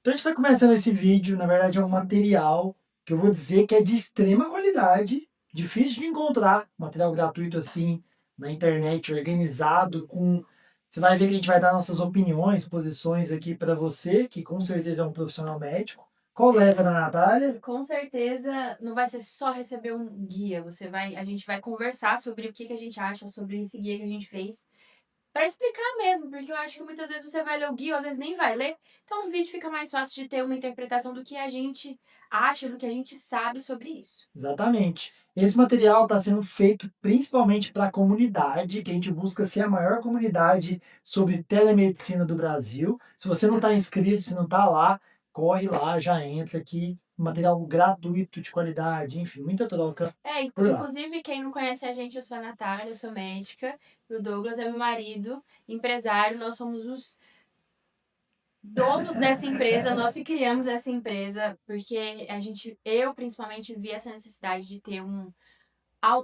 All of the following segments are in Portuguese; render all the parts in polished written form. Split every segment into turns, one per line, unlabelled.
Então a gente está começando esse vídeo, na verdade é um material que eu vou dizer que é de extrema qualidade, difícil de encontrar, material gratuito assim na internet, organizado, com... Você vai ver que a gente vai dar nossas opiniões, posições aqui para você, que com certeza é um profissional médico. Colega da Natália.
Com certeza não vai ser só receber um guia, a gente vai conversar sobre o que que a gente acha sobre esse guia que a gente fez, para explicar mesmo, porque eu acho que muitas vezes você vai ler o guia, ou às vezes nem vai ler, então no vídeo fica mais fácil de ter uma interpretação do que a gente acha, do que a gente sabe sobre isso.
Exatamente. Esse material está sendo feito principalmente para a comunidade, que a gente busca ser a maior comunidade sobre telemedicina do Brasil. Se você não está inscrito, se não está lá, corre lá, já entra aqui. Material gratuito, de qualidade, enfim, muita troca por lá.
Inclusive, quem não conhece a gente, eu sou a Natália, eu sou médica, e o Douglas é meu marido, empresário, nós somos os donos dessa empresa, nós que criamos essa empresa, porque eu principalmente vi essa necessidade de ter um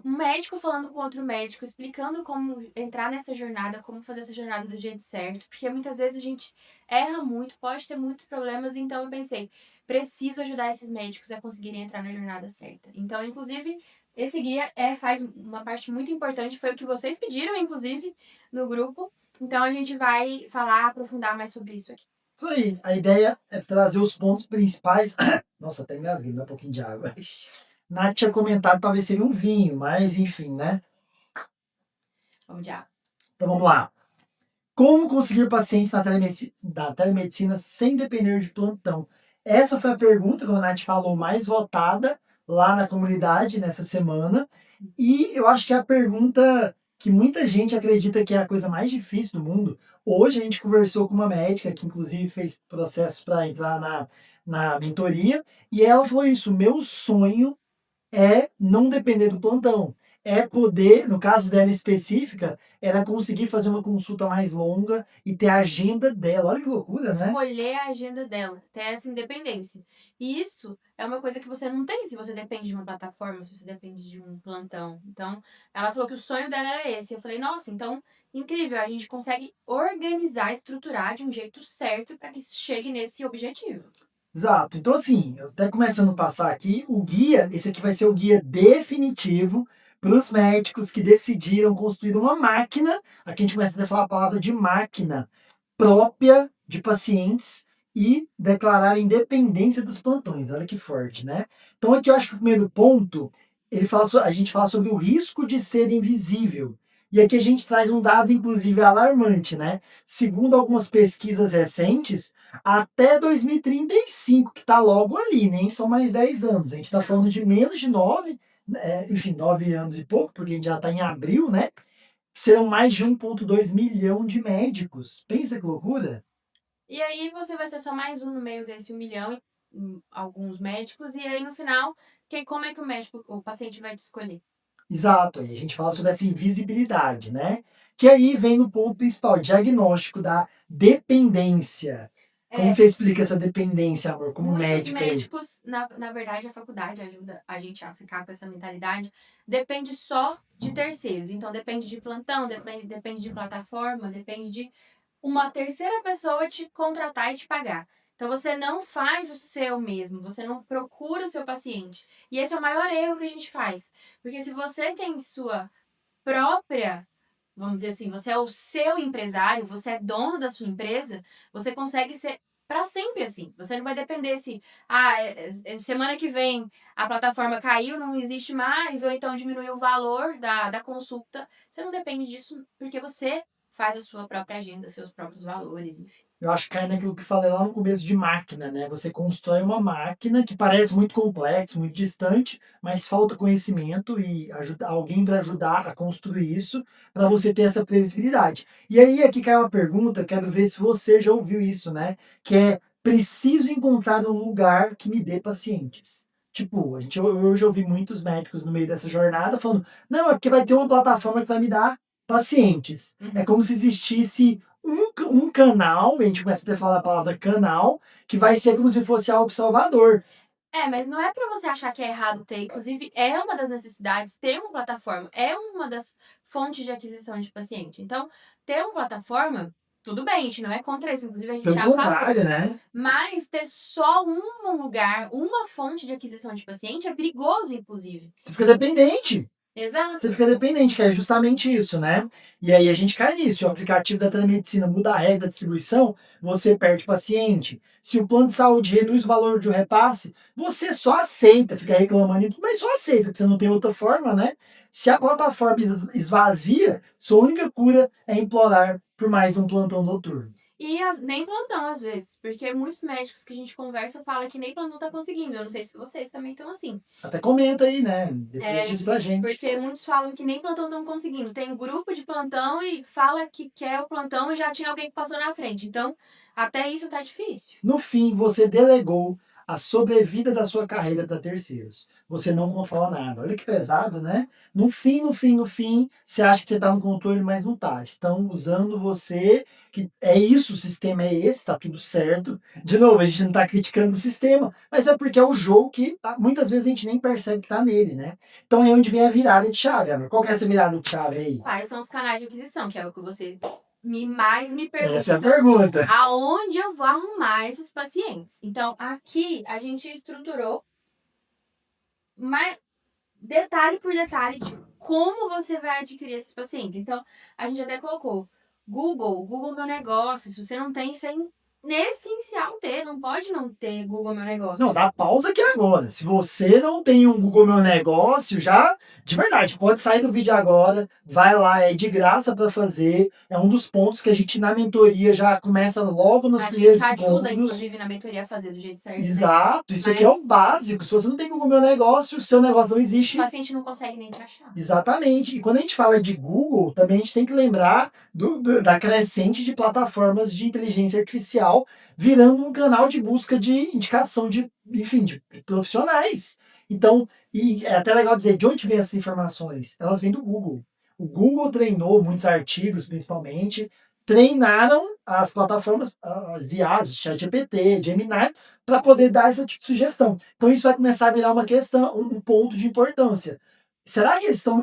médico falando com outro médico, explicando como entrar nessa jornada, como fazer essa jornada do jeito certo, porque muitas vezes a gente erra muito, pode ter muitos problemas, então eu pensei, preciso ajudar esses médicos a conseguirem entrar na jornada certa. Então, inclusive, esse guia faz uma parte muito importante, foi o que vocês pediram, inclusive, no grupo. Então a gente vai falar, aprofundar mais sobre isso aqui.
Isso aí, a ideia é trazer os pontos principais. Nossa, até engasguei, dá um pouquinho de água. Nath tinha comentado talvez seria um vinho, mas enfim, né?
Vamos de água.
Então vamos lá. Como conseguir pacientes na telemedicina sem depender de plantão? Essa foi a pergunta, como a Nath falou, mais votada lá na comunidade nessa semana. E eu acho que é a pergunta que muita gente acredita que é a coisa mais difícil do mundo. Hoje a gente conversou com uma médica que, inclusive, fez processo para entrar na mentoria. E ela falou isso: meu sonho é não depender do plantão. É poder, no caso dela específica, era conseguir fazer uma consulta mais longa e ter a agenda dela. Olha que loucura, né?
Escolher a agenda dela, ter essa independência. E isso é uma coisa que você não tem se você depende de uma plataforma, se você depende de um plantão. Então, ela falou que o sonho dela era esse. Eu falei, nossa, então, incrível, a gente consegue organizar, estruturar de um jeito certo para que chegue nesse objetivo.
Exato. Então, assim, eu até começando a passar aqui, o guia, esse aqui vai ser o guia definitivo para os médicos que decidiram construir uma máquina. Aqui a gente começa a falar a palavra de máquina própria de pacientes e declarar a independência dos plantões. Olha que forte, né? Então, aqui eu acho que o primeiro ponto, a gente fala sobre o risco de ser invisível. E aqui a gente traz um dado, inclusive, alarmante, né? Segundo algumas pesquisas recentes, até 2035, que está logo ali, nem são mais 10 anos. A gente está falando de menos de 9, enfim, 9 anos e pouco, porque a gente já está em abril, né? Serão mais de 1,2 milhão de médicos. Pensa que loucura?
E aí você vai ser só mais um no meio desse 1 milhão, e alguns médicos, e aí no final, como é que o paciente vai te escolher?
Exato, aí a gente fala sobre essa invisibilidade, né? Que aí vem no ponto principal, diagnóstico da dependência. Como
É,
você explica essa dependência, amor, como
muitos
médica aí?
médicos, na verdade, a faculdade ajuda a gente a ficar com essa mentalidade. Depende só de terceiros. Então, depende de plantão, depende de plataforma, depende de uma terceira pessoa te contratar e te pagar. Então, você não faz o seu mesmo, você não procura o seu paciente. E esse é o maior erro que a gente faz. Porque se você tem sua própria, vamos dizer assim, você é o seu empresário, você é dono da sua empresa, você consegue ser para sempre assim. Você não vai depender se semana que vem a plataforma caiu, não existe mais, ou então diminuiu o valor da consulta. Você não depende disso porque você faz a sua própria agenda, seus próprios valores, enfim.
Eu acho que cai naquilo que falei lá no começo de máquina, né? Você constrói uma máquina que parece muito complexa, muito distante, mas falta conhecimento e alguém para ajudar a construir isso, para você ter essa previsibilidade. E aí aqui cai uma pergunta, quero ver se você já ouviu isso, né? Que é: preciso encontrar um lugar que me dê pacientes. Tipo, eu já ouvi muitos médicos no meio dessa jornada falando: não, é porque vai ter uma plataforma que vai me dar pacientes. É
Uhum.
como se existisse um canal, a gente começa a falar a palavra canal, que vai ser como se fosse algo salvador.
Mas não é para você achar que é errado ter, inclusive é uma das necessidades ter uma plataforma, é uma das fontes de aquisição de paciente. Então, ter uma plataforma Tudo bem, a gente não é contra isso, inclusive a gente
Pelo
é a favor.
contrário, né?
Mas ter só um lugar, uma fonte de aquisição de paciente é perigoso, inclusive.
Você fica dependente.
Exato.
Você fica dependente, que é justamente isso, né? E aí a gente cai nisso. Se o aplicativo da telemedicina muda a regra da distribuição, você perde paciente. Se o plano de saúde reduz o valor de um repasse, você só aceita, fica reclamando, e tudo, mas só aceita, porque você não tem outra forma, né? Se a plataforma esvazia, sua única cura é implorar por mais um plantão noturno.
E nem plantão, às vezes, porque muitos médicos que a gente conversa falam que nem plantão tá conseguindo. Eu não sei se vocês também estão assim.
Até comenta aí, né? Depois diz pra gente.
Porque muitos falam que nem plantão estão conseguindo. Tem um grupo de plantão e fala que quer o plantão e já tinha alguém que passou na frente. Então, até isso tá difícil.
No fim, você delegou a sobrevida da sua carreira para terceiros. Você não controla nada. Olha que pesado, né? No fim, você acha que você está no controle, mas não está. Estão usando você, que é isso, o sistema é esse, está tudo certo. De novo, a gente não está criticando o sistema, mas é porque é o jogo que muitas vezes a gente nem percebe que está nele, né? Então é onde vem a virada de chave, Amor. Qual que é essa virada de chave aí?
Quais são os canais de aquisição, que é o que você mais me pergunta.
Essa é a pergunta.
Aonde eu vou arrumar esses pacientes? Então, aqui a gente estruturou detalhe por detalhe de como você vai adquirir esses pacientes. Então, a gente até colocou Google Meu Negócio. Se você não tem, isso é essencial ter. Não pode não ter Google Meu Negócio.
Não, dá pausa aqui agora. Se você não tem um Google Meu Negócio, já, de verdade, pode sair do vídeo agora, vai lá, é de graça para fazer. É um dos pontos que a gente na mentoria já começa logo nos primeiros
A gente ajuda,
segundos.
inclusive, na mentoria a fazer do jeito certo.
Exato, isso aqui é o básico. Se você não tem Google Meu Negócio, o seu negócio não existe.
O paciente não consegue nem te achar.
Exatamente. E quando a gente fala de Google, também a gente tem que lembrar da crescente de plataformas de inteligência artificial virando um canal de busca de indicação de, enfim, de profissionais. Então, e é até legal dizer de onde vêm essas informações. Elas vêm do Google. O Google treinou muitos artigos, principalmente, treinaram as plataformas, as IAs, ChatGPT, Gemini, para poder dar esse tipo de sugestão. Então, isso vai começar a virar uma questão, um ponto de importância. Será que eles estão.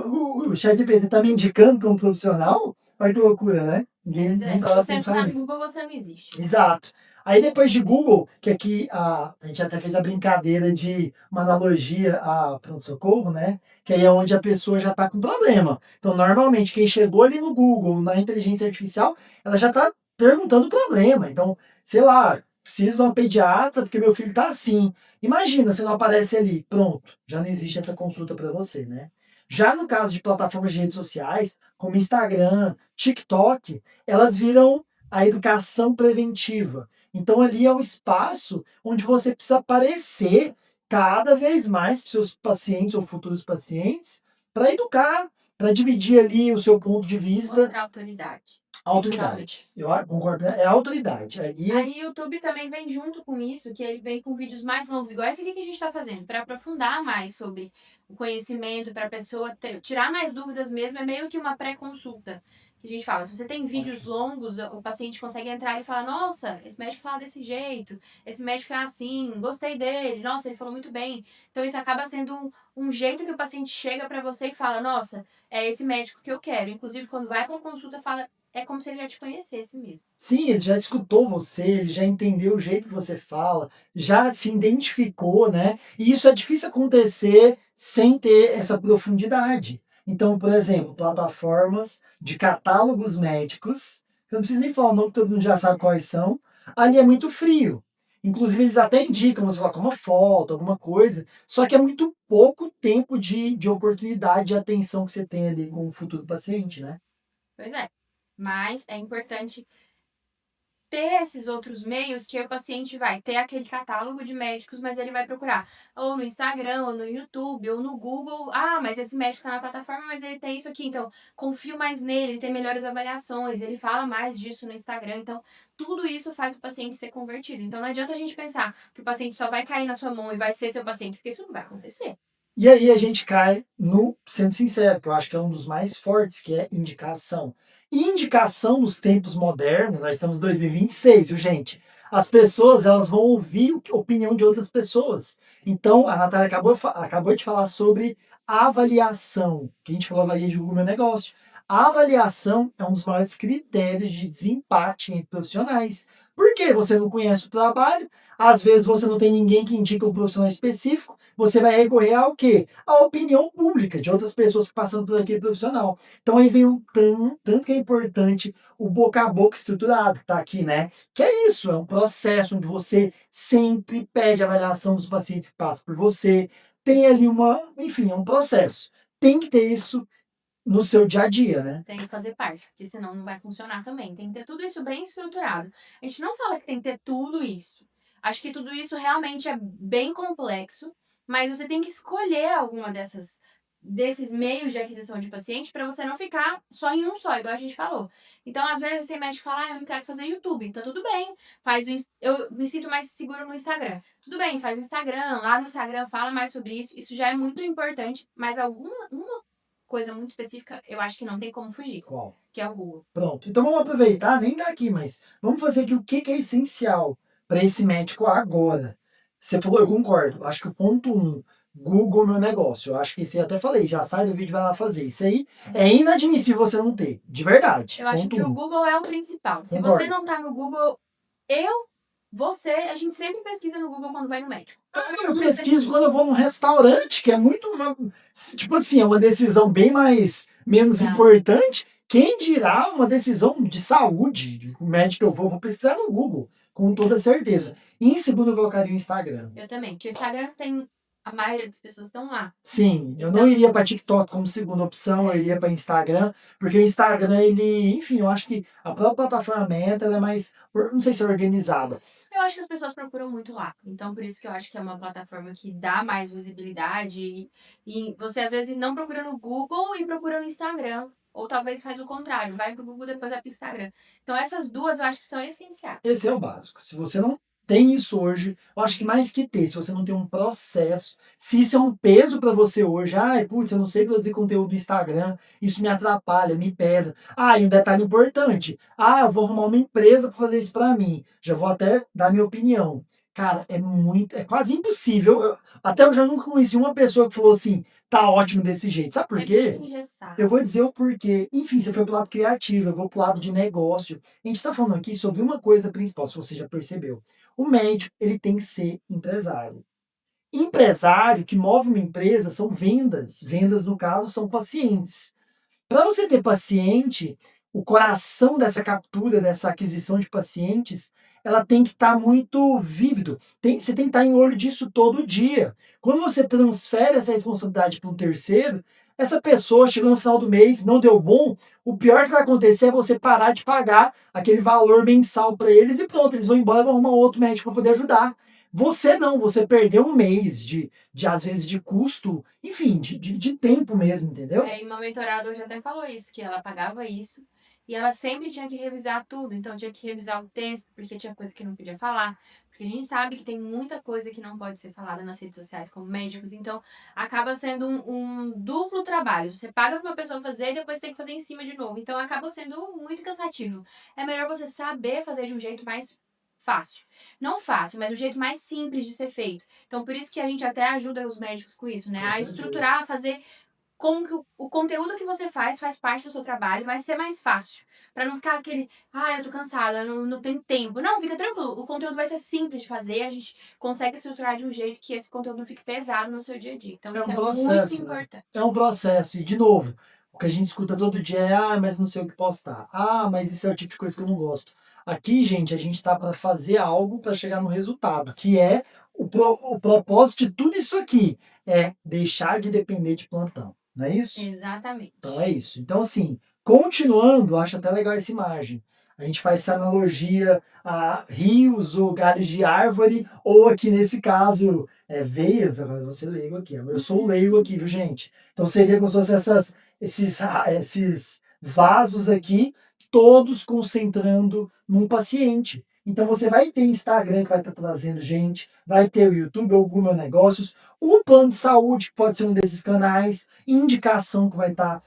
O ChatGPT está me indicando como profissional? Olha que loucura, né? Ninguém
Se
para
você não
pensar
está no
nisso.
Google, você não existe.
Exato. Aí depois de Google, que aqui a gente até fez a brincadeira de uma analogia a pronto-socorro, né? Que aí é onde a pessoa já está com problema. Então, normalmente, quem chegou ali no Google, na inteligência artificial, ela já está perguntando o problema. Então, sei lá, preciso de uma pediatra porque meu filho está assim. Imagina se não aparece ali, pronto, já não existe essa consulta para você, né? Já no caso de plataformas de redes sociais, como Instagram, TikTok, elas viram a educação preventiva. Então ali é um espaço onde você precisa aparecer cada vez mais para os seus pacientes ou futuros pacientes para educar, para dividir ali o seu ponto de vista.
Mostrar autoridade.
Autoridade. Eu concordo, né? É autoridade.
Aí o YouTube também vem junto com isso, que ele vem com vídeos mais longos, igual esse aqui que a gente está fazendo, para aprofundar mais sobre o conhecimento, para a pessoa tirar mais dúvidas mesmo, é meio que uma pré-consulta. Que a gente fala, se você tem vídeos longos, o paciente consegue entrar e falar, nossa, esse médico fala desse jeito, esse médico é assim, gostei dele, nossa, ele falou muito bem. Então isso acaba sendo um jeito que o paciente chega para você e fala, nossa, é esse médico que eu quero. Inclusive, quando vai para uma consulta, fala, é como se ele já te conhecesse mesmo.
Sim, ele já escutou você, ele já entendeu o jeito que você fala, já se identificou, né? E isso é difícil acontecer sem ter essa profundidade. Então, por exemplo, plataformas de catálogos médicos, que eu não preciso nem falar o nome, todo mundo já sabe quais são, ali é muito frio. Inclusive, eles até indicam, você coloca uma foto, alguma coisa, só que é muito pouco tempo de oportunidade de atenção que você tem ali com o futuro paciente, né?
Pois é. Mas é importante ter esses outros meios que o paciente vai ter aquele catálogo de médicos, mas ele vai procurar ou no Instagram, ou no YouTube, ou no Google. Ah, mas esse médico tá na plataforma, mas ele tem isso aqui, então confio mais nele, ele tem melhores avaliações, ele fala mais disso no Instagram. Então, tudo isso faz o paciente ser convertido. Então, não adianta a gente pensar que o paciente só vai cair na sua mão e vai ser seu paciente, porque isso não vai acontecer.
E aí a gente cai no, sendo sincero, que eu acho que é um dos mais fortes, que é indicação. E indicação nos tempos modernos, nós estamos em 2026, viu, gente? As pessoas, elas vão ouvir a opinião de outras pessoas. Então, a Natália acabou de falar sobre avaliação, que a gente falou avalia de Google Meu Negócio. A avaliação é um dos maiores critérios de desempate entre profissionais. Por quê? Você não conhece o trabalho, às vezes você não tem ninguém que indica um profissional específico, você vai recorrer ao quê? À opinião pública de outras pessoas que passando por aquele profissional. Então aí vem um tanto que é importante o boca a boca estruturado que está aqui, né? Que é isso, é um processo onde você sempre pede avaliação dos pacientes que passam por você, tem ali enfim, é um processo. Tem que ter isso no seu dia a dia, né?
Tem que fazer parte, porque senão não vai funcionar também. Tem que ter tudo isso bem estruturado. A gente não fala que tem que ter tudo isso. Acho que tudo isso realmente é bem complexo, mas você tem que escolher alguma desses meios de aquisição de paciente para você não ficar só em um só, igual a gente falou. Então, às vezes, tem médico que fala, eu não quero fazer YouTube. Então, tudo bem, eu me sinto mais seguro no Instagram. Tudo bem, faz Instagram, lá no Instagram fala mais sobre isso. Isso já é muito importante, mas uma coisa muito específica, eu acho que não tem como fugir,
Qual?
que é o Google.
Pronto. Então vamos aproveitar, nem daqui, mas vamos fazer aqui o que é essencial para esse médico agora. Você falou, eu concordo. Acho que o ponto um, Google Meu Negócio. Eu acho que esse eu até falei, já sai do vídeo e vai lá fazer. Isso aí é inadmissível você não ter, de verdade.
Eu acho
Ponto
que o
um.
Google é o principal. Se você
Concordo.
não tá no Google, a gente sempre pesquisa no Google quando vai no médico.
Eu pesquiso quando eu vou num restaurante, que é tipo assim, é uma decisão bem mais, menos
Exato.
importante. Quem dirá uma decisão de saúde, o médico que eu vou pesquisar no Google, com toda certeza. E em segundo eu colocaria o Instagram.
Eu também, porque o Instagram tem, a maioria das pessoas estão lá.
Sim, eu
Então,
não iria para TikTok como segunda opção, eu iria para Instagram, porque o Instagram, ele, enfim, eu acho que a própria plataforma Meta, ela é mais, não sei se é organizada.
eu acho que as pessoas procuram muito lá. Então, por isso que eu acho que é uma plataforma que dá mais visibilidade. E você, às vezes, não procura no Google e procura no Instagram. Ou talvez faz o contrário, vai pro Google, depois vai pro Instagram. Então, essas duas eu acho que são essenciais.
Esse é o básico. Se você não tem isso hoje, eu acho que mais que ter, se você não tem um processo, se isso é um peso para você hoje, ai, putz, eu não sei produzir conteúdo no Instagram, isso me atrapalha, me pesa. Ah, e um detalhe importante, eu vou arrumar uma empresa para fazer isso para mim. Já vou até dar minha opinião. Cara, é quase impossível. Até eu já nunca conheci uma pessoa que falou assim, tá ótimo desse jeito. Sabe por
É
quê?
muito engessado.
Eu vou dizer o porquê. Enfim, você foi pro lado criativo, eu vou pro lado de negócio. A gente está falando aqui sobre uma coisa principal, se você já percebeu. O médico, ele tem que ser empresário. Empresário que move uma empresa são vendas. Vendas, no caso, são pacientes. Para você ter paciente, o coração dessa captura, dessa aquisição de pacientes, ela tem que estar muito vívido. Você tem que estar em olho disso todo dia. Quando você transfere essa responsabilidade para um terceiro, essa pessoa chegou no final do mês, não deu bom, o pior que vai acontecer é você parar de pagar aquele valor mensal para eles e pronto, eles vão embora e vão arrumar outro médico para poder ajudar. Você não, você perdeu um mês às vezes, de custo, enfim, de tempo mesmo, entendeu?
E uma mentorada hoje até falou isso, que ela pagava isso e ela sempre tinha que revisar tudo. Então tinha que revisar o texto, porque tinha coisa que não podia falar. Porque a gente sabe que tem muita coisa que não pode ser falada nas redes sociais como médicos. Então acaba sendo um duplo trabalho. Você paga pra uma pessoa fazer e depois tem que fazer em cima de novo. Então acaba sendo muito cansativo. É melhor você saber fazer de um jeito mais fácil. Não fácil, mas o jeito mais simples de ser feito. Então, por isso que a gente até ajuda os médicos com isso, né?
Com
A
certeza.
estruturar, a fazer como que o conteúdo que você faz parte do seu trabalho, vai ser mais fácil. Pra não ficar aquele, eu tô cansada, não tenho tempo. Não, fica tranquilo. O conteúdo vai ser simples de fazer, a gente consegue estruturar de um jeito que esse conteúdo não fique pesado no seu dia a dia. Então,
É
isso
um
é muito
processo, né?
importante.
É um processo. E, de novo, o que a gente escuta todo dia é, mas não sei o que postar. Mas isso é o tipo de coisa que eu não gosto. Aqui, gente, a gente está para fazer algo para chegar no resultado, que é o propósito de tudo isso aqui, é deixar de depender de plantão. Não é isso?
Exatamente.
Então é isso. Então, assim, continuando, acho até legal essa imagem. A gente faz essa analogia a rios ou galhos de árvore, ou aqui nesse caso, veias. Agora eu vou ser leigo aqui. Eu sou o leigo aqui, viu, gente? Então seria como se fossem esses vasos aqui, todos concentrando num paciente. Então você vai ter Instagram que vai estar trazendo gente, vai ter o YouTube ou Google Negócios, o plano de saúde que pode ser um desses canais, indicação que vai estar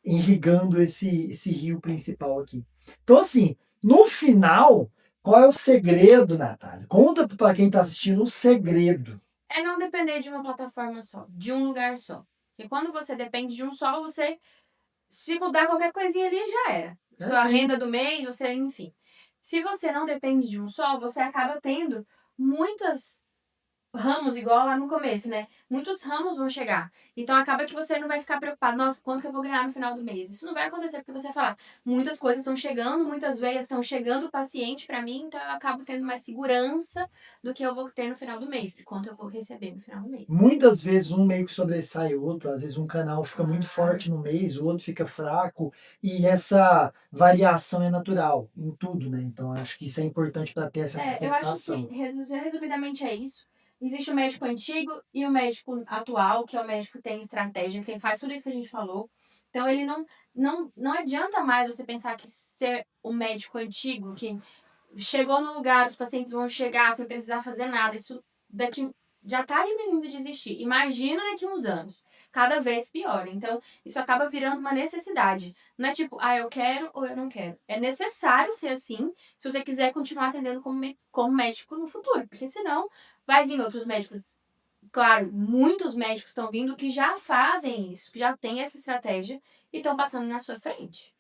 irrigando esse rio principal aqui. Então, assim, no final, qual é o segredo, Natália? Conta para quem está assistindo o segredo.
É não depender de uma plataforma só, de um lugar só. Porque quando você depende de um só, você Se mudar qualquer coisinha ali, já era. Sua renda do mês, você, enfim. Se você não depende de um só, você acaba tendo muitas ramos, igual lá no começo, né? Muitos ramos vão chegar. Então acaba que você não vai ficar preocupado, nossa, quanto que eu vou ganhar no final do mês? Isso não vai acontecer porque você fala, muitas coisas estão chegando, muitas veias estão chegando paciente para mim, então eu acabo tendo mais segurança do que eu vou ter no final do mês, de quanto eu vou receber no final do mês.
Muitas vezes um meio que sobressai o outro, às vezes um canal fica muito forte no mês, o outro fica fraco, e essa variação é natural em tudo, né? Então acho que isso é importante para ter essa
Eu acho que
compensação.
resumidamente é isso. Existe o médico antigo e o médico atual, que é o médico que tem estratégia, que faz tudo isso que a gente falou. Então ele não adianta mais você pensar que ser o médico antigo, que chegou no lugar, os pacientes vão chegar sem precisar fazer nada. Isso daqui já está diminuindo de existir. Imagina daqui uns anos. Cada vez pior. Então, isso acaba virando uma necessidade. Não é tipo, eu quero ou eu não quero. É necessário ser assim se você quiser continuar atendendo como médico no futuro. Porque senão vai vir outros médicos. Claro, muitos médicos estão vindo que já fazem isso, que já têm essa estratégia e estão passando na sua frente.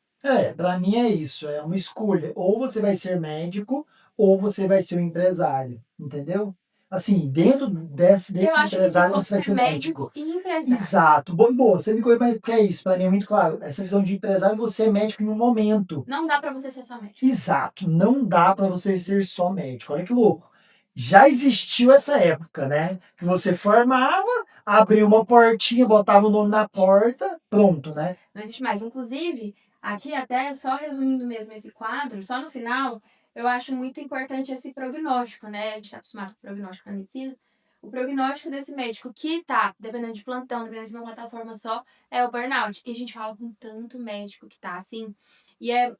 Para mim é isso, é uma escolha. Ou você vai ser médico, ou você vai ser um empresário, entendeu? Assim, dentro
Eu
desse
acho que tem
empresário
como
você vai
ser
ser médico.
médico e empresário.
Exato. Bom, boa, você me corrige, mas porque é isso, para mim é muito claro. Essa visão de empresário, você é médico em um momento.
Não dá para você ser só médico.
Exato, não dá para você ser só médico. Olha que louco. Já existiu essa época, né? Que você formava, abria uma portinha, botava o nome na porta, pronto, né?
Não existe mais. Inclusive, aqui até só resumindo mesmo esse quadro, só no final, eu acho muito importante esse prognóstico, né? A gente está acostumado com o prognóstico na medicina. O prognóstico desse médico que tá dependendo de plantão, dependendo de uma plataforma só, é o burnout. E a gente fala com tanto médico que tá assim.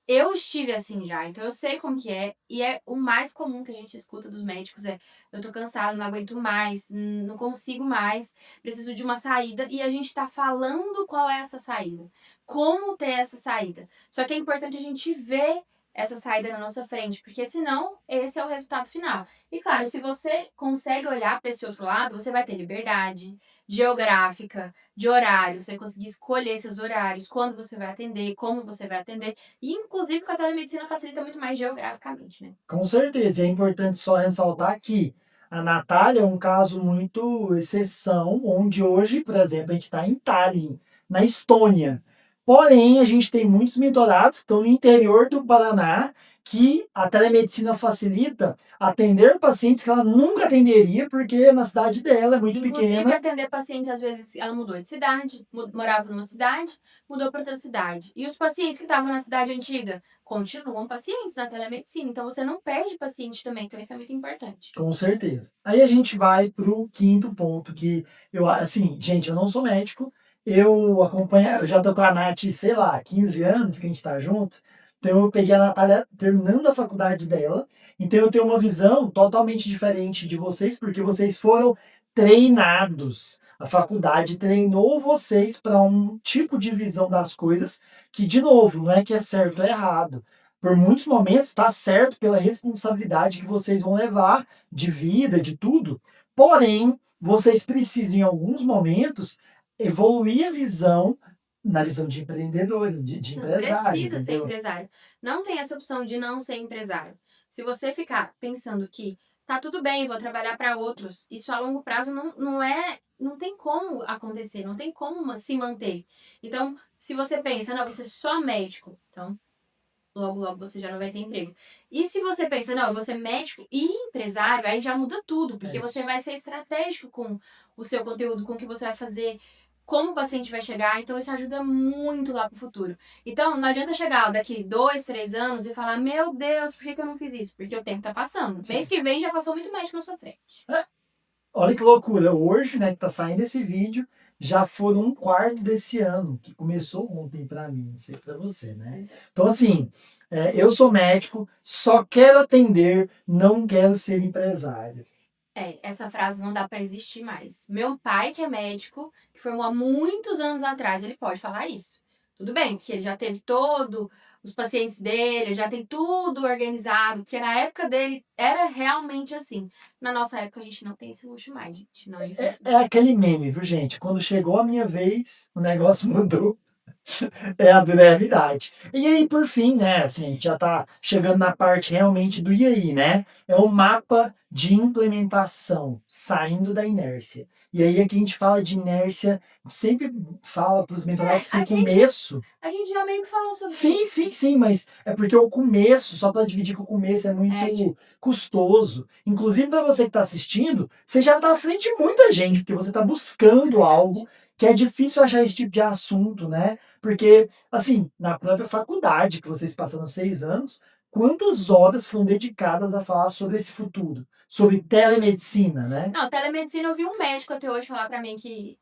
Eu estive assim já, então eu sei como que é. E é o mais comum que a gente escuta dos médicos é: eu tô cansado, não aguento mais, não consigo mais, preciso de uma saída. E a gente tá falando qual é essa saída, como ter essa saída. Só que é importante a gente ver essa saída na nossa frente, porque senão esse é o resultado final. E claro, se você consegue olhar para esse outro lado, você vai ter liberdade geográfica, de horário, você vai conseguir escolher seus horários, quando você vai atender, como você vai atender. E inclusive com a telemedicina facilita muito mais geograficamente, né?
Com certeza, e é importante só ressaltar que a Natália é um caso muito exceção, onde hoje, por exemplo, a gente está em Tallinn, na Estônia. Porém, a gente tem muitos mentorados que estão no interior do Paraná, que a telemedicina facilita atender pacientes que ela nunca atenderia, porque na cidade dela é muito
Inclusive,
pequena.
atender pacientes, às vezes, ela mudou de cidade, morava numa cidade, mudou para outra cidade. E os pacientes que estavam na cidade antiga continuam pacientes na telemedicina. Então, você não perde paciente também. Então, isso é muito importante.
Com certeza. Aí a gente vai para o quinto ponto, que eu, assim, gente, eu não sou médico, eu acompanho, eu já tô com a Nath, sei lá, 15 anos que a gente tá junto, então eu peguei a Natália terminando a faculdade dela, então eu tenho uma visão totalmente diferente de vocês, porque vocês foram treinados. A faculdade treinou vocês para um tipo de visão das coisas que, de novo, não é que é certo ou errado. Por muitos momentos está certo pela responsabilidade que vocês vão levar de vida, de tudo. Porém, vocês precisam, em alguns momentos, evoluir a visão na visão de empreendedor, de
Não,
empresário,
precisa ser
entendeu?
empresário. Não tem essa opção de não ser empresário. Se você ficar pensando que tá tudo bem, vou trabalhar para outros, isso a longo prazo não tem como acontecer, não tem como se manter. Então, se você pensa, não, você é só médico, então logo, logo você já não vai ter emprego. E se você pensa, não, eu vou ser médico e empresário, aí já muda tudo, porque
É
você
isso.
vai ser estratégico com o seu conteúdo, com o que você vai fazer, como o paciente vai chegar, então isso ajuda muito lá pro futuro. Então, não adianta chegar daqui 2, 3 anos e falar, meu Deus, por que eu não fiz isso? Porque o tempo tá passando. Mês
Sim.
que vem já passou muito médico na sua frente.
É, olha que loucura. Hoje, né, que tá saindo esse vídeo, já foram um quarto desse ano, que começou ontem para mim, não sei para você, né? Então, assim, eu sou médico, só quero atender, não quero ser empresário.
Essa frase não dá pra existir mais. Meu pai, que é médico, que formou há muitos anos atrás, ele pode falar isso. Tudo bem, porque ele já teve todo os pacientes dele, já tem tudo organizado, porque na época dele era realmente assim. Na nossa época a gente não tem esse luxo mais, gente. Não,
É
infelizmente.
aquele meme, viu, gente? Quando chegou a minha vez, o negócio mudou. É a durabilidade. E aí, por fim, né, assim, a gente já está chegando na parte realmente do e aí, né? É o mapa de implementação, saindo da inércia. E aí aqui a gente fala de inércia, sempre fala para os mentorados que
A
o
gente,
começo.
a gente já meio que falou sobre
Sim,
isso.
sim, sim, mas é porque o começo, só para dividir que o começo é
É,
muito custoso. Inclusive para você que está assistindo, você já está à frente de muita gente, porque você está buscando algo
verdade.
que é difícil achar esse tipo de assunto, né? Porque, assim, na própria faculdade que vocês passaram 6 anos, quantas horas foram dedicadas a falar sobre esse futuro? Sobre telemedicina, né?
Não, telemedicina, eu vi um médico até hoje falar pra mim que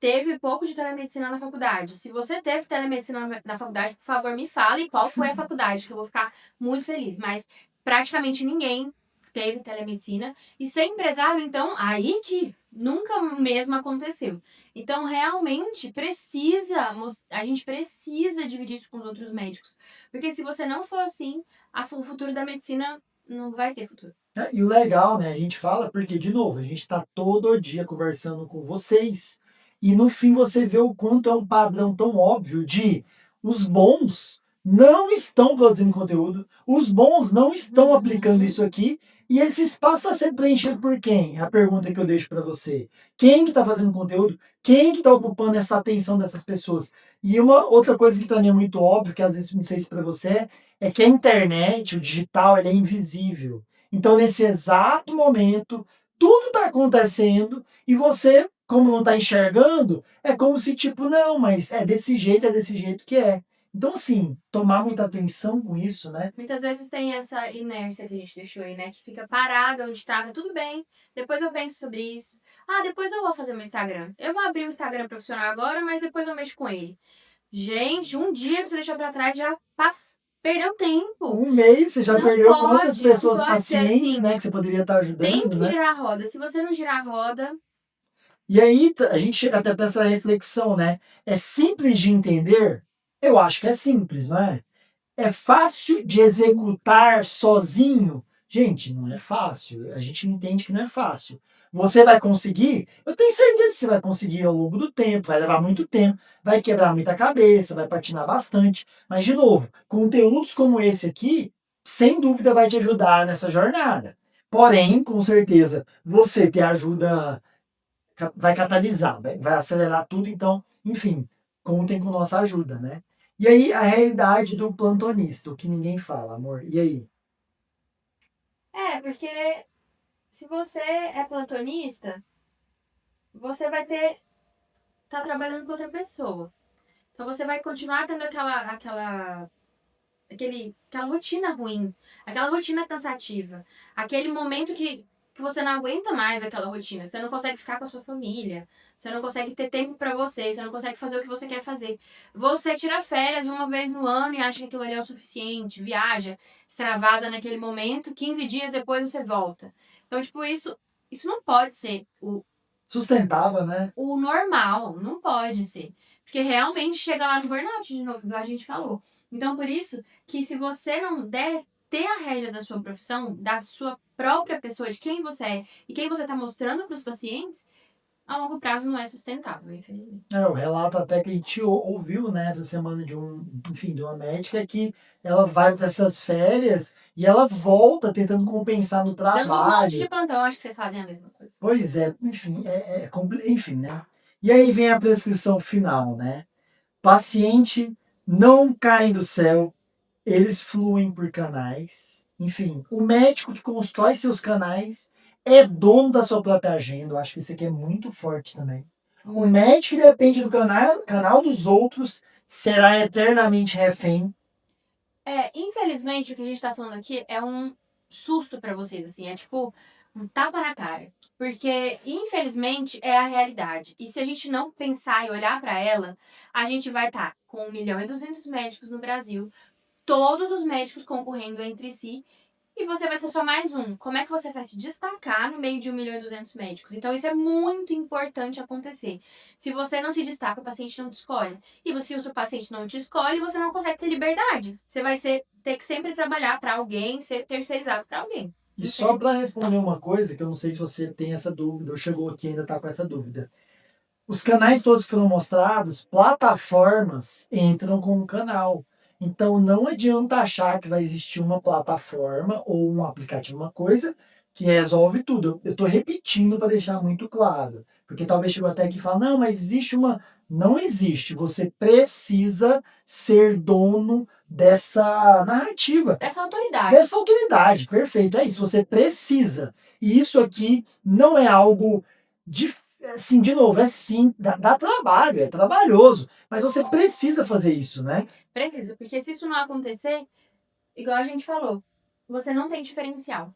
teve pouco de telemedicina na faculdade. Se você teve telemedicina na faculdade, por favor, me fale qual foi a faculdade, que eu vou ficar muito feliz. Mas praticamente ninguém teve telemedicina. E ser empresário, então, aí que nunca mesmo aconteceu. Então, realmente, a gente precisa dividir isso com os outros médicos. Porque se você não for assim, o futuro da medicina não vai ter futuro.
E o legal, né, a gente fala porque, de novo, a gente está todo dia conversando com vocês e no fim você vê o quanto é um padrão tão óbvio de os bons não estão produzindo conteúdo, os bons não estão aplicando
Uhum.
isso aqui e esse espaço está sendo preenchido por quem? É a pergunta que eu deixo para você. Quem que está fazendo conteúdo? Quem que está ocupando essa atenção dessas pessoas? E uma outra coisa que também é muito óbvio, que às vezes não sei se para você, é que a internet, o digital, ele é invisível. Então, nesse exato momento, tudo está acontecendo e você, como não está enxergando, é como se, tipo, não, mas é desse jeito que é. Então, assim, tomar muita atenção com isso, né?
Muitas vezes tem essa inércia que a gente deixou aí, né? Que fica parada onde tá tudo bem. Depois eu penso sobre isso. Ah, depois eu vou fazer meu Instagram. Eu vou abrir o Instagram profissional agora, mas depois eu mexo com ele. Gente, um dia que você deixou pra trás já perdeu tempo.
1 mês, você já perdeu quantas
Não
pessoas
pode ser
pacientes,
assim.
né, que você poderia estar
Tem
ajudando,
que
né?
girar a roda. Se você não girar a roda,
E aí a gente chega até para essa reflexão, né? É simples de entender? Eu acho que é simples, não é? É fácil de executar sozinho? Gente, não é fácil. A gente entende que não é fácil. Você vai conseguir? Eu tenho certeza que você vai conseguir ao longo do tempo, vai levar muito tempo, vai quebrar muita cabeça, vai patinar bastante. Mas, de novo, conteúdos como esse aqui, sem dúvida vai te ajudar nessa jornada. Porém, com certeza, você ter ajuda vai catalisar, vai acelerar tudo, então, enfim, contem com nossa ajuda, né? E aí, a realidade do plantonista, o que ninguém fala, amor. E aí?
porque se você é plantonista, você vai tá trabalhando com outra pessoa. Então você vai continuar tendo aquela rotina ruim, aquela rotina cansativa, aquele momento que você não aguenta mais aquela rotina, você não consegue ficar com a sua família, você não consegue ter tempo pra você, você não consegue fazer o que você quer fazer. Você tira férias uma vez no ano e acha que aquilo ali é o suficiente, viaja, extravasa naquele momento, 15 dias depois você volta. Então, tipo, isso não pode ser
Sustentável, né?
o normal, não pode ser. Porque realmente chega lá no burnout de novo, igual a gente falou. Então, por isso que se você não der ter a rédea da sua profissão, da sua própria pessoa, de quem você é e quem você está mostrando para os pacientes, a longo prazo não é sustentável, infelizmente.
O relato até que a gente ouviu, né, essa semana enfim, de uma médica que ela vai para essas férias e ela volta tentando compensar no
Dando um monte de
trabalho.
plantão, acho que vocês fazem a mesma coisa.
Pois é, enfim, enfim, né? E aí vem a prescrição final, né? Paciente não cai do céu, eles fluem por canais. Enfim, o médico que constrói seus canais é dono da sua própria agenda. Eu acho que isso aqui é muito forte também. O médico que depende do canal dos outros será eternamente refém.
Infelizmente, o que a gente tá falando aqui é um susto pra vocês, assim, é tipo um tapa na cara. Porque, infelizmente, é a realidade. E se a gente não pensar e olhar pra ela, a gente vai estar com 1.200.000 médicos no Brasil, todos os médicos concorrendo entre si, e você vai ser só mais um. Como é que você vai se destacar no meio de 1.200.000 médicos? Então, isso é muito importante acontecer. Se você não se destaca, o paciente não te escolhe. E se o seu paciente não te escolhe, você não consegue ter liberdade. Você vai ter que sempre trabalhar para alguém, ser terceirizado para alguém.
E só para responder uma coisa, que eu não sei se você tem essa dúvida, ou chegou aqui e ainda está com essa dúvida. Os canais todos que foram mostrados, plataformas entram como canal. Então não adianta achar que vai existir uma plataforma ou um aplicativo, uma coisa que resolve tudo. Eu estou repetindo para deixar muito claro. Porque talvez chegou até aqui e fala, não, mas existe uma. Não existe. Você precisa ser dono dessa narrativa.
Dessa autoridade.
Dessa autoridade, perfeito. É isso, você precisa. E isso aqui não é algo assim, de novo, é sim, dá trabalho, é trabalhoso, mas você precisa fazer isso, né?
Precisa, porque se isso não acontecer, igual a gente falou, você não tem diferencial.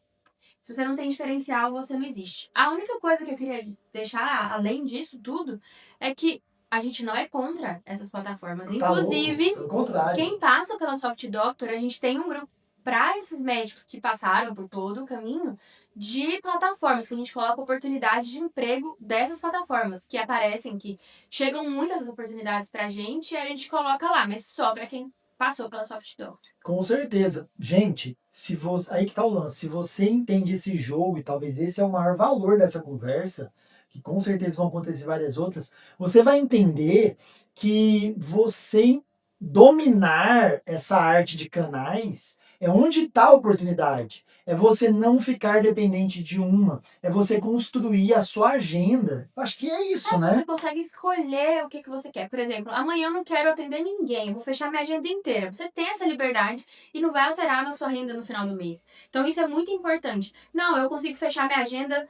Se você não tem diferencial, você não existe. A única coisa que eu queria deixar, além disso tudo, é que a gente não é contra essas plataformas.
Tá
Inclusive,
louco, pelo contrário.
quem passa pela Soft Doctor, a gente tem um grupo para esses médicos que passaram por todo o caminho de plataformas, que a gente coloca oportunidades de emprego dessas plataformas, que aparecem, que chegam muitas oportunidades pra gente e a gente coloca lá, mas só para quem passou pela Soft Doctor.
Com certeza. Gente, se você, aí que tá o lance. Se você entende esse jogo, e talvez esse é o maior valor dessa conversa, que com certeza vão acontecer várias outras, você vai entender que você dominar essa arte de canais é onde está a oportunidade. É você não ficar dependente de uma. É você construir a sua agenda. Acho que é isso, né?
Você consegue escolher o que você quer. Por exemplo, amanhã eu não quero atender ninguém, eu vou fechar minha agenda inteira. Você tem essa liberdade e não vai alterar na sua renda no final do mês. Então isso é muito importante. Não, eu consigo fechar minha agenda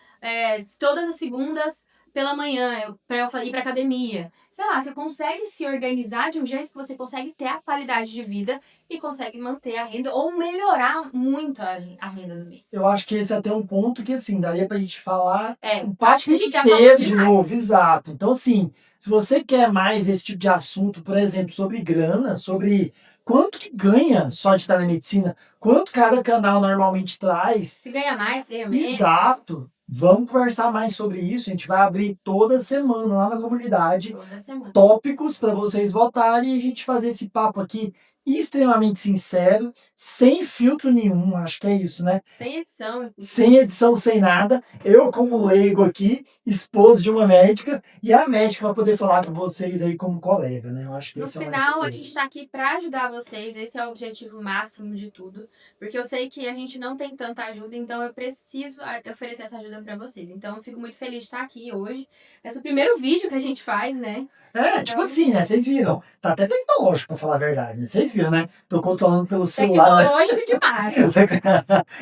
todas as segundas pela manhã, para eu ir para academia. Sei lá, você consegue se organizar de um jeito que você consegue ter a qualidade de vida e consegue manter a renda ou melhorar muito a renda do mês.
Eu acho que esse é até um ponto que, assim, daria pra gente falar um
acho
papo
que a gente já falou
inteiro de
demais.
novo, exato. Então, assim, se você quer mais desse tipo de assunto, por exemplo, sobre grana, sobre quanto que ganha só de telemedicina, quanto cada canal normalmente traz.
Se ganha mais, ganha menos.
Exato. Vamos conversar mais sobre isso. A gente vai abrir toda semana lá na comunidade
Toda semana.
tópicos para vocês votarem e a gente fazer esse papo aqui extremamente sincero, sem filtro nenhum, acho que é isso, né?
Sem edição.
Sem edição, sem nada. Eu, como leigo aqui, esposo de uma médica, e a médica vai poder falar com vocês aí como colega, né? Eu acho que
No
esse é o mais
final, a
importante.
gente está aqui para ajudar vocês, esse é o objetivo máximo de tudo, porque eu sei que a gente não tem tanta ajuda, então eu preciso oferecer essa ajuda para vocês. Então eu fico muito feliz de estar aqui hoje. Esse é o primeiro vídeo que a gente faz, né?
É, tipo assim, né? Vocês viram. Tá até tecnológico, pra falar a verdade, né? Vocês viram, né? Tô controlando pelo celular.
Tecnológico demais.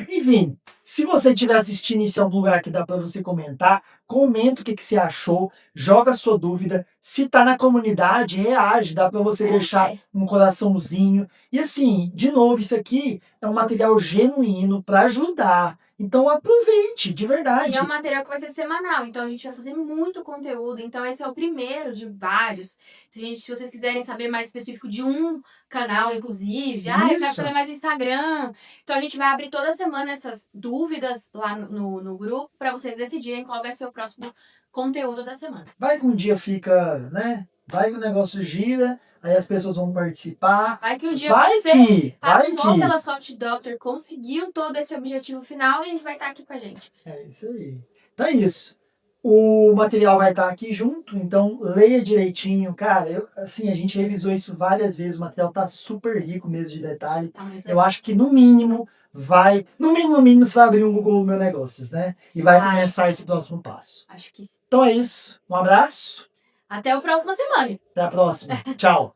Enfim, se você estiver assistindo, esse é um lugar que dá para você comentar. Comenta o que você achou, joga a sua dúvida. Se tá na comunidade, reage, dá para você deixar um coraçãozinho. E assim, de novo, isso aqui é um material genuíno para ajudar. Então aproveite, de verdade.
E é um material que vai ser semanal, então a gente vai fazer muito conteúdo. Então esse é o primeiro de vários. Se vocês quiserem saber mais específico de um canal, inclusive, eu quero saber mais do Instagram. Então a gente vai abrir toda semana essas dúvidas lá no grupo para vocês decidirem qual vai ser o próximo conteúdo da semana.
Vai que um dia fica, né? Vai que o negócio gira, aí as pessoas vão participar.
Vai que um dia
vai
você
passou
passou pela Soft Doctor, conseguiu todo esse objetivo final e a gente vai estar aqui com a gente.
É isso aí. Então é isso. O material vai estar aqui junto, então leia direitinho. Cara, assim, a gente revisou isso várias vezes, o material tá super rico mesmo de detalhe. Eu acho que no mínimo no mínimo você vai abrir um Google Meu Negócios, né? E vai começar esse próximo passo.
Acho que sim.
Então é isso. Um abraço.
Até a próxima semana.
Até a próxima. Tchau.